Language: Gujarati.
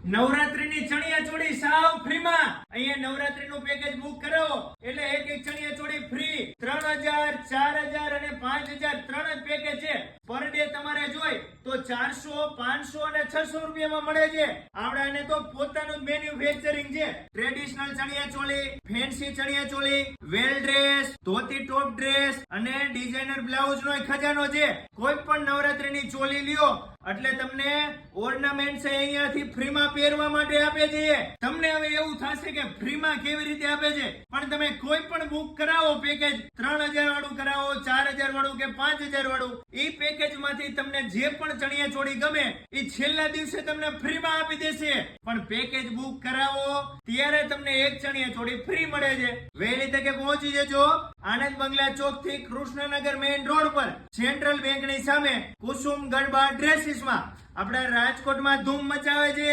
નવરાત્રીની ચણિયા ચોળી સાવ ફ્રીમાં. અહીંયા નવરાત્રીનું પેકેજ બુક કરાવો એટલે એક એક ચણિયા ચોળી ફ્રી. 3000, 4000 અને 5000 ત્રણ જ પેકેજ છે. પર ડે તમારે જોઈ તો 400, 500 અને 600 રૂપિયામાં મળે છે. આવડાને તો પોતાનું જ મેન્યુફેક્ચરિંગ છે. ટ્રેડિશનલ ચણિયા ચોળી, ફેન્સી ચણિયા ચોળી, વેલ ડ્રેસ, ધોતી ટોપ ડ્રેસ અને ડિઝાઇનર બ્લાઉઝ નો ખજાનો છે. કોઈ પણ નવરાત્રીની ચોળી લ્યો એટલે તમને ઓર્નામેન્ટ્સ અહીંયાથી ફ્રીમાં પહેરવા માટે આપે છે. તમને હવે એવું થશે કે ફ્રીમાં કેવી રીતે આપે છે, પણ તમે કોઈ પણ બુક કરાવો પેકેજ 3000 વાળું કરાવો, 4000 વાળું કે 5000 વાળું, એ પેકેજ માંથી તમને જે પણ ચણિયા ચોળી ગમે એ છેલ્લા દિવસે તમને ફ્રીમાં આપી દેશે. પણ પેકેજ બુક કરાવો ત્યારે તમને એક ચણિયા ચોળી ફ્રી મળે છે. વહેલી તકે પહોંચી જજો. આનંદ બંગલા ચોક થી કૃષ્ણનગર મેઇન રોડ પર સેન્ટ્રલ બેંક ની સામે કુસુમ ગરબા ડ્રેસીસ માં આપણા રાજકોટમાં ધૂમ મચાવે છે.